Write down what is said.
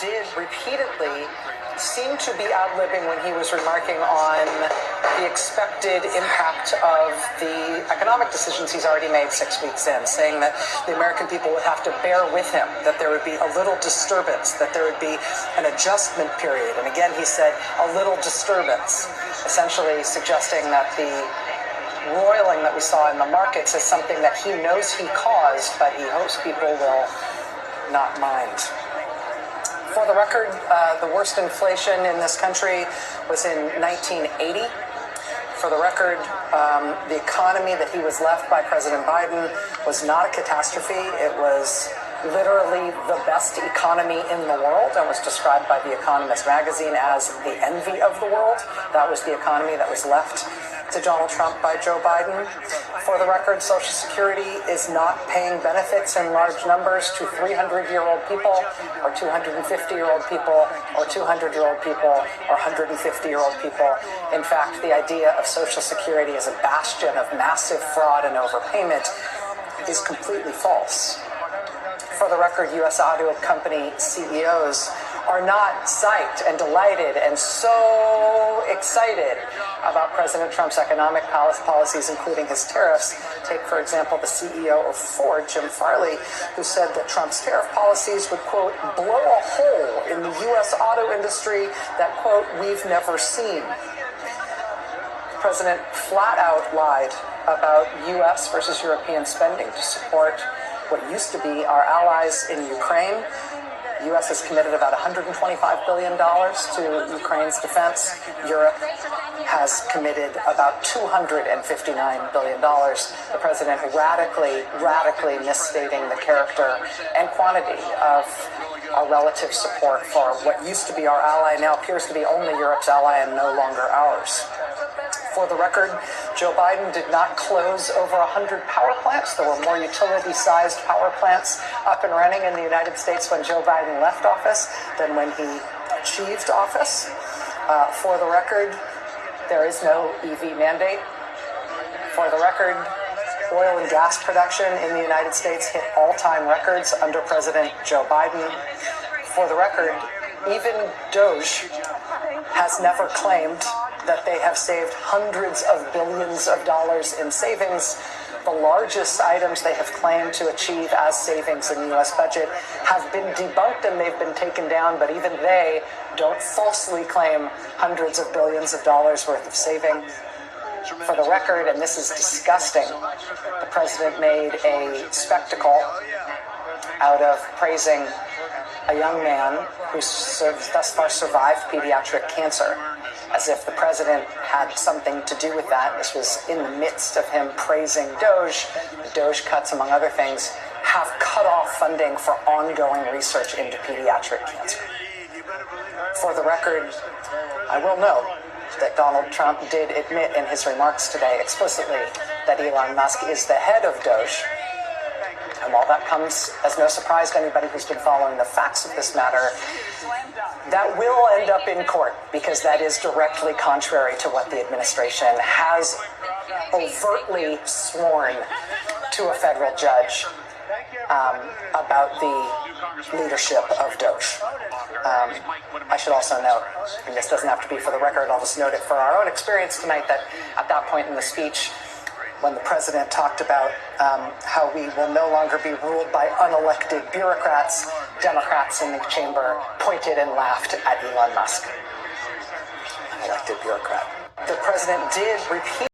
did repeatedly seem to be ad-libbing when he was remarking on the expected impact of the economic decisions he's already made 6 weeks in, saying that the American people would have to bear with him, that there would be a little disturbance, that there would be an adjustment period. And again, he said a little disturbance, essentially suggesting that the roiling that we saw in the markets is something that he knows he caused, but he hopes people will not mind. For the record, the worst inflation in this country was in 1980. For the record, the economy that he was left by President Biden was not a catastrophe. It was literally the best economy in the world and was described by The Economist magazine as the envy of the world. That was the economy that was left to Donald Trump by Joe Biden. For the record, Social Security is not paying benefits in large numbers to 300-year-old people or 250-year-old people or 200-year-old people or 150-year-old people. In fact, the idea of Social Security as a bastion of massive fraud and overpayment is completely false. For the record, U.S. auto company CEOs are not psyched and delighted and so excited about President Trump's economic policies, including his tariffs. Take, for example, the CEO of Ford, Jim Farley, who said that Trump's tariff policies would, quote, blow a hole in the U.S. auto industry that, quote, we've never seen. The president flat out lied about U.S. versus European spending to support what used to be our allies in Ukraine. The U.S. has committed about $125 billion to Ukraine's defense. Europe has committed about $259 billion. The president radically misstating the character and quantity of our relative support for what used to be our ally, now appears to be only Europe's ally and no longer ours. For the record, Joe Biden did not close over 100 power plants. There were more utility-sized power plants up and running in the United States when Joe Biden left office than when he achieved office. For the record, there is no EV mandate. For the record, oil and gas production in the United States hit all-time records under President Joe Biden. For the record, even DOGE has never claimed that they have saved hundreds of billions of dollars in savings. The largest items they have claimed to achieve as savings in the U.S. budget have been debunked and they've been taken down, but even they don't falsely claim hundreds of billions of dollars worth of saving. For the record, and this is disgusting, the president made a spectacle out of praising a young man who thus far survived pediatric cancer, as if the president had something to do with that. This was in the midst of him praising DOGE. The DOGE cuts, among other things, have cut off funding for ongoing research into pediatric cancer. For the record, I will note that Donald Trump did admit in his remarks today explicitly that Elon Musk is the head of DOGE. And while that comes as no surprise to anybody who's been following the facts of this matter, that will end up in court because that is directly contrary to what the administration has overtly sworn to a federal judge about the leadership of DOGE. I should also note, and this doesn't have to be for the record, I'll just note it for our own experience tonight, that at that point in the speech, when the president talked about how we will no longer be ruled by unelected bureaucrats, Democrats in the chamber pointed and laughed at Elon Musk. Unelected bureaucrat. The president did repeat